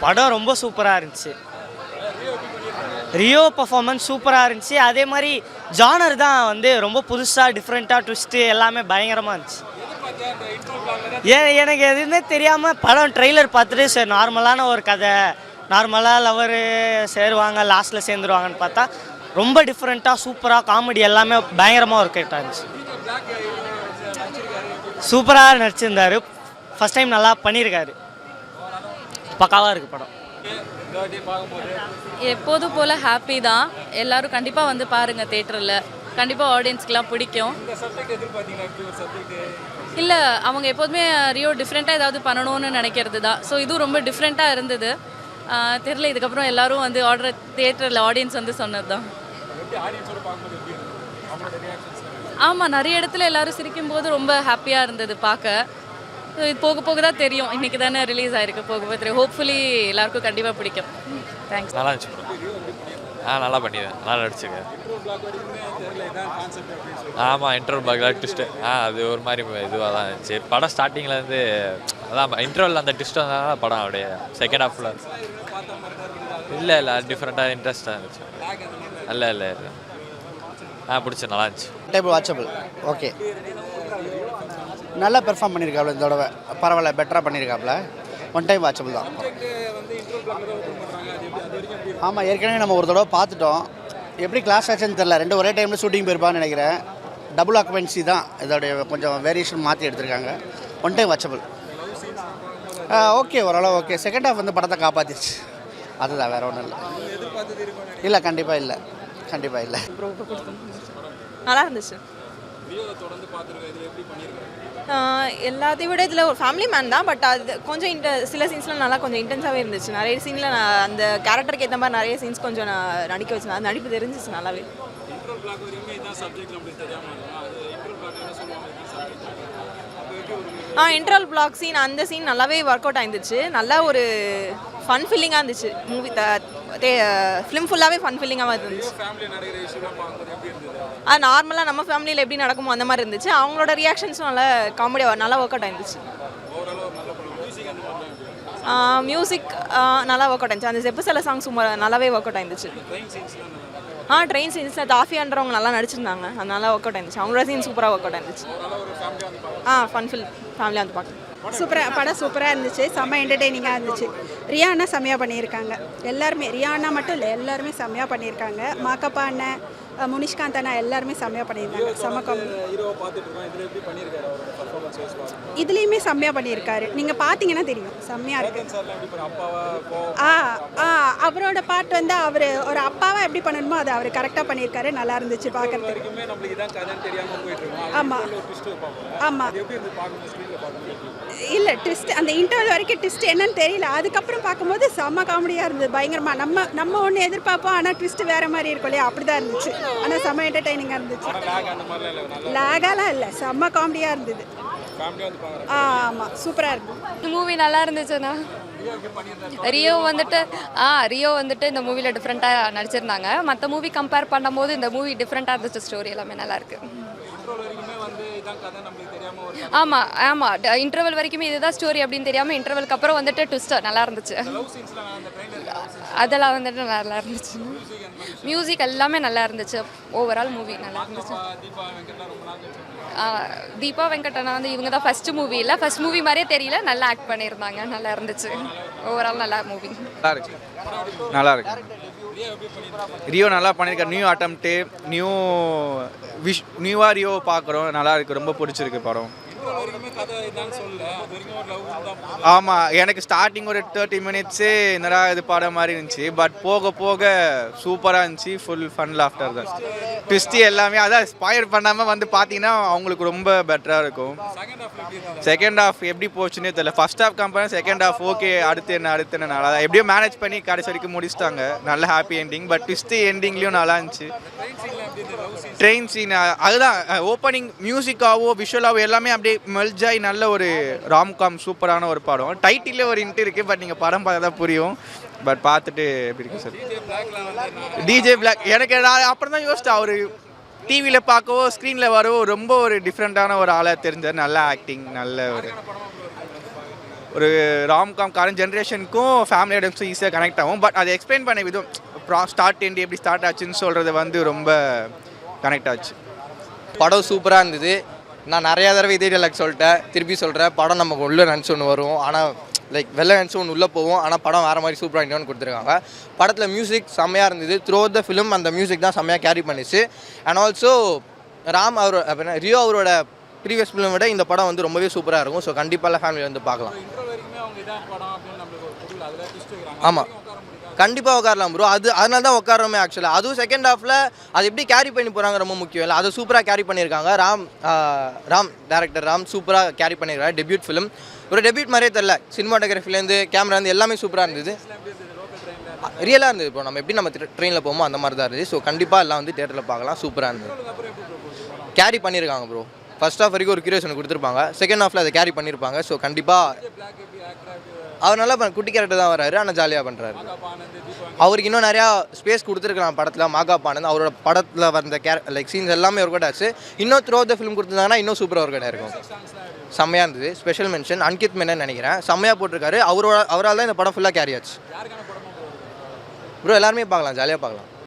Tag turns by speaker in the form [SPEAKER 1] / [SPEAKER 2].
[SPEAKER 1] படம் ரொம்ப சூப்பராக இருந்துச்சு. ரியோ பர்ஃபார்மன்ஸ் சூப்பராக இருந்துச்சு. அதே மாதிரி ஜானர் தான் வந்து ரொம்ப புதுசாக டிஃப்ரெண்ட்டாக ட்விஸ்ட்டு எல்லாமே பயங்கரமாக இருந்துச்சு. எனக்கு எதுவுமே தெரியாமல் படம் ட்ரெய்லர் பார்த்துட்டு சரி நார்மலான ஒரு கதை, நார்மலாக லவரு சேருவாங்க லாஸ்ட்டில் சேர்ந்துருவாங்கன்னு பார்த்தா ரொம்ப டிஃப்ரெண்ட்டாக சூப்பராக காமெடி எல்லாமே பயங்கரமாக ஒர்க் அவுட் ஆச்சு. சூப்பராக நடிச்சிருந்தார். ஃபஸ்ட் டைம் நல்லா பண்ணியிருக்காரு. பக்காவாக இருக்குது படம்.
[SPEAKER 2] எப்போதும் போல் ஹாப்பி தான். எல்லோரும் கண்டிப்பாக வந்து பாருங்கள் தேட்டரில். கண்டிப்பாக ஆடியன்ஸ்க்கெலாம் பிடிக்கும். இல்லை அவங்க எப்போதுமே ரியோ டிஃப்ரெண்ட்டாக ஏதாவது பண்ணணும்னு நினைக்கிறது தான். ஸோ இதுவும் ரொம்ப டிஃப்ரெண்ட்டாக இருந்தது. தெரியல இதுக்கப்புறம் எல்லோரும் வந்து தேட்டரில் ஆடியன்ஸ் வந்து சொன்னது தான். ஆமாம், நிறைய இடத்துல எல்லோரும் சிரிக்கும் போது ரொம்ப ஹாப்பியாக இருந்தது பார்க்க. இது போக போக தான் தெரியும். இன்றைக்கி தானே ரிலீஸ் ஆகிருக்கு, போக போக தெரியும். ஹோப்ஃபுல்லி எல்லாருக்கும் கண்டிப்பாக பிடிக்கும். தேங்க்ஸ்.
[SPEAKER 3] நல்லா இருந்துச்சு. நல்லா பண்ணிடுவேன், நல்லா நடிச்சுங்க. ஆமாம், இன்டர்வல் பிளாக்லாம் ட்விஸ்ட்டு அது ஒரு மாதிரி இதுவாக தான் இருந்துச்சு. படம் ஸ்டார்டிங்லேருந்து அதான் இன்டர்வல் அந்த ட்விஸ்ட் வந்ததுனால படம் அப்படியே செகண்ட் ஹாஃபில் இல்லை டிஃப்ரெண்ட்டாக இன்ட்ரெஸ்ட்டாக இருந்துச்சு. இல்லை பிடிச்ச நல்லா இருந்துச்சு.
[SPEAKER 4] Type watchable. ஓகே, நல்லா பெர்ஃபார்ம் பண்ணியிருக்காப்புல இந்த தடவை. பரவாயில்ல, பெட்டராக பண்ணியிருக்காப்புல. ஒன் டைம் வாட்சபிள் தான். ஆமாம், ஏற்கனவே நம்ம ஒரு தடவை பார்த்துட்டோம். எப்படி கிளாஸ் ஆச்சுன்னு தெரில. ரெண்டு ஒரே டைமில் ஷூட்டிங் போயிருப்பான்னு நினைக்கிறேன். டபுள் ஆக்குபென்சி தான் இதோடைய கொஞ்சம் வேரியேஷன் மாற்றி எடுத்திருக்காங்க. One time watchable. ஓகே, ஓரளவு ஓகே. செகண்ட் ஹாஃப் வந்து படத்தை காப்பாற்றிடுச்சு. அதுதான், வேறு ஒன்றும் இல்லை. கண்டிப்பாக இல்லை.
[SPEAKER 5] நல்லா இருந்துச்சு. எல்லாத்தையும் விட இதில் ஒரு ஃபேமிலி மேன் தான். பட் அது கொஞ்சம் சில சீன்ஸ்லாம் நல்லா கொஞ்சம் இன்டென்ஸாகவே இருந்துச்சு. நிறைய சீனில் நான் அந்த கேரக்டருக்கு ஏற்ற மாதிரி நிறைய சீன்ஸ் கொஞ்சம் நான் நடிக்க வச்சேன். அது நடிப்பு தெரிஞ்சிச்சு நல்லாவே. இன்டர்வல் பிளாக் சீன், அந்த சீன் நல்லாவே ஒர்க் அவுட் ஆயிருந்துச்சு. நல்லா ஒரு ஃபன் ஃபீலிங்காக இருந்துச்சு. மூவி ஃபிலிம் ஃபுல்லாகவே ஃபன் ஃபீலிங்காக இருந்துச்சு. அது நார்மலாக நம்ம ஃபேமிலியில் எப்படி நடக்குமோ அந்த மாதிரி இருந்துச்சு. அவங்களோட ரியாக்ஷன்ஸும் நல்லா காமெடியாக நல்லா ஒர்க் அவுட் ஆயிருந்துச்சு. மியூசிக் நல்லா ஒர்க் அவுட் ஆயிருந்துச்சு. அந்த செப்பு சில சாங்ஸ் நல்லாவே ஒர்க் அவுட் ஆயிருந்துச்சு. ட்ரெயின் சீன்ஸ் தாஃபியான்றவங்க நல்லா நடிச்சிருந்தாங்க. அதனால ஒர்க் அவுட் ஆயிருந்துச்சு. அவங்களோட சீன் சூப்பராக ஒர்க் அவுட் ஆயிருந்துச்சு. ஃபன் ஃபேமிலியாக வந்து பார்க்கலாம்.
[SPEAKER 6] சூப்பராக படம் சூப்பராக இருந்துச்சு. செம்ம என்டர்டெய்னிங்காக இருந்துச்சு. ரியானா செம்மையாக பண்ணியிருக்காங்க. எல்லாருமே, ரியானா மட்டும் இல்லை, எல்லாருமே செம்மையாக பண்ணியிருக்காங்க. மாக்கப்பா அண்ணன், முனிஷ்காந்த் அண்ணா எல்லாருமே செம்மையாக பண்ணியிருந்தாங்க. செம்ம காமெடி. இதுலேயுமே செம்மையாக பண்ணியிருக்காரு. நீங்கள் பார்த்தீங்கன்னா தெரியும், செம்மையாக இருக்கு. அவரோட பார்ட் வந்து அவர் ஒரு அப்பாவை எப்படி பண்ணணுமோ அதை அவர் கரெக்டாக பண்ணியிருக்காரு. நல்லா இருந்துச்சு பார்க்கறதுக்கு. ஆமாம் இல்லை ட்விஸ்ட், அந்த இன்டர்வல் வரைக்கும் ட்விஸ்ட் என்னன்னு தெரியல. அதுக்கப்புறம் பார்க்கும்போது செம்ம காமெடியாக இருந்தது. பயங்கரமாக நம்ம ஒன்று எதிர்பார்ப்போம், ஆனால் ட்விஸ்ட் வேறு மாதிரி இருக்கும் இல்லையா, அப்படி தான் இருந்துச்சு. ஆனால் செம்ம என்டர்டெய்னிங்காக இருந்துச்சு. லேகாலாம் இல்லை, செம்ம காமெடியாக இருந்தது. ஆமாம், சூப்பராக இருக்குது.
[SPEAKER 2] மூவி நல்லா இருந்துச்சுண்ணா. ரியோ வந்துட்டு இந்த மூவியில் டிஃப்ரெண்ட்டாக நடிச்சிருந்தாங்க. மற்ற மூவி கம்பேர் பண்ணும்போது இந்த மூவி டிஃப்ரெண்ட்டாக இருந்துச்சு. ஸ்டோரி எல்லாமே நல்லாயிருக்கு. ஆமாம் இன்டர்வல் வரைக்குமே இதுதான் ஸ்டோரி அப்படின்னு தெரியாமல் இன்டர்வலுக்கு அப்புறம் வந்துட்டு ட்விஸ்ட் நல்லா இருந்துச்சு. அதெல்லாம் வந்துட்டு நல்லா இருந்துச்சு. மியூசிக் எல்லாமே நல்லா இருந்துச்சு. ஓவரால் மூவி நல்லா இருந்துச்சு. தீபா வெங்கடண்ணா வந்து இவங்க தான் ஃபர்ஸ்ட் மூவி மாதிரியே தெரியல, நல்லா ஆக்ட் பண்ணியிருந்தாங்க. நல்லா இருந்துச்சு. ஓவரால் நல்லா மூவி.
[SPEAKER 7] நல்லா இருக்கு. ரியோ நல்லா பண்ணியிருக்காரு. நியூ அட்டம்ப்ட்டு, நியூவாக ரியோ பார்க்குறோம். நல்லா இருக்குது, ரொம்ப பிடிச்சிருக்கு படம். ஆமாம், எனக்கு ஸ்டார்டிங் ஒரு 30 minutes என்னடா இது படம் மாதிரி இருந்துச்சு. பட் போக போக சூப்பராக இருந்துச்சு. ஃபுல் ஃபன் லாஃப்டர் தான். ட்விஸ்ட்டு எல்லாமே அதான் ஸ்பாயர் பண்ணாமல் வந்து பார்த்தீங்கன்னா அவங்களுக்கு ரொம்ப பெட்டராக இருக்கும். செகண்ட் ஹாஃப் எப்படி போச்சுன்னே தெரியல. First half compare second half okay, அடுத்து என்ன நல்லா எப்படியோ மேனேஜ் பண்ணி கடைசி வரைக்கும் முடிச்சிட்டாங்க. நல்ல ஹாப்பி எண்டிங். பட் ட்விஸ்ட்டு எண்டிங்லேயும் நல்லா இருந்துச்சு. ட்ரெயின் சீன் அதுதான் ஓப்பனிங் மியூசிக்காவோ விஷுவலாவோ எல்லாமே அப்படியே மெல்ஜாய் நல்ல ஒரு ராம்காம் சூப்பரான ஒரு படம். டைட்டிலே ஒரு இன்ட்டு இருக்குது. பட் நீங்கள் படம் பார்த்தா தான் புரியும். பட் பார்த்துட்டு எப்படி இருக்கு சார்? டிஜே பிளாக் எனக்கு அப்புறம் தான் யோசிச்சா அவர் டிவியில் பார்க்கவோ ஸ்க்ரீனில் வரவோ ரொம்ப ஒரு டிஃப்ரெண்ட்டான ஒரு ஆளாக தெரிஞ்சார். நல்ல ஆக்டிங், நல்ல ஒரு ஒரு ராம்காம் கரண்ட் ஜென்ரேஷனுக்கும் ஃபேமிலி ஐட்டம்ஸும் ஈஸியாக கனெக்ட் ஆகும். பட் அதை எக்ஸ்பிளைன் பண்ண விதம் ஸ்டார்ட் எண்ட் எப்படி ஸ்டார்ட் ஆச்சுன்னு சொல்கிறது வந்து ரொம்ப கனெக்ட் ஆச்சு.
[SPEAKER 8] படம் சூப்பராக இருந்தது. நான் நிறையா தடவை இதே டைலாக் சொல்லிட்டேன், திருப்பி சொல்கிறேன். படம் நமக்கு உள்ளே நினச்சி ஒன்று வரும், ஆனால் லைக் வெளில நினச்சி ஒன்று உள்ளே போவோம், ஆனால் படம் வேறு மாதிரி சூப்பராக இன்னொன்று கொடுத்துருக்காங்க. படத்தில் மியூசிக் செம்மையாக இருந்தது. த்ரூ த ஃபிலிம் அந்த மியூசிக் தான் செம்மையாக கேரி பண்ணிச்சு. அண்ட் ஆல்சோ ராம் அவர் அப்படின்னா ரியோ அவரோட ப்ரீவியஸ் ஃபிலிம் விட இந்த படம் வந்து ரொம்பவே சூப்பராக இருக்கும். ஸோ கண்டிப்பாக ஃபேமிலி வந்து பார்க்கலாம். ஆமாம், கண்டிப்பாக உட்காரலாம் ப்ரோ. அதனால தான் உட்காரோமே ஆக்சுவலாக. அதுவும் செகண்ட் ஹாஃபில் அது எப்படி கேரி பண்ணி போகிறாங்க ரொம்ப முக்கியம் இல்லை, அதை சூப்பராக கேரி பண்ணியிருக்காங்க. ராம் டேரக்டர் ராம் சூப்பராக கேரி பண்ணியிருக்காங்க. டெபியூட் ஃபிலிம், ஒரு டெபியூட் மாதிரியே தெரில. சினிமாட்டோகிராஃபிலேருந்து கேமராலேருந்து எல்லாமே சூப்பராக இருந்தது, ரியலாக இருந்தது. இப்போ நம்ம எப்படி நம்ம ட்ரெயினில் போவோமோ அந்த மாதிரி தான் இருந்தது. ஸோ கண்டிப்பாக எல்லாம் வந்து தேட்டரில் பார்க்கலாம், சூப்பராக இருந்தது. கேரி பண்ணியிருக்காங்க ப்ரோ. ஃபர்ஸ்ட் ஹாஃப் வரைக்கும் ஒரு கியூரியேஷன் கொடுத்துருப்பாங்க, செகண்ட் ஹாஃபில் அதை கேரி பண்ணியிருப்பாங்க. ஸோ கண்டிப்பாக அவர் நல்லா குட்டி கேரக்டர் தான் வராரு, ஆனால் ஜாலியாக பண்ணுறாரு. அவருக்கு இன்னும் நிறையா ஸ்பேஸ் கொடுத்துருக்கலாம் படத்தில். மாகாப் ஆனந்த் அவரோட படத்தில் வந்த லைக் சீன்ஸ் எல்லாமே ஒர்க் அவுட் ஆச்சு. இன்னும் த்ரூ த ஃபிலிம் கொடுத்துருந்தாங்கன்னா இன்னும் சூப்பராக ஒர்க் அவுட் ஆயிருக்கும். செம்மையாக இருந்தது. ஸ்பெஷல் மென்ஷன் அன்கித் மேனன் நினைக்கிறேன், செம்மையாக போட்டிருக்காரு. அவரால் தான் இந்த படம் ஃபுல்லாக கேரி ஆச்சு ப்ரோ. எல்லாருமே பார்க்கலாம், ஜாலியாக பார்க்கலாம்.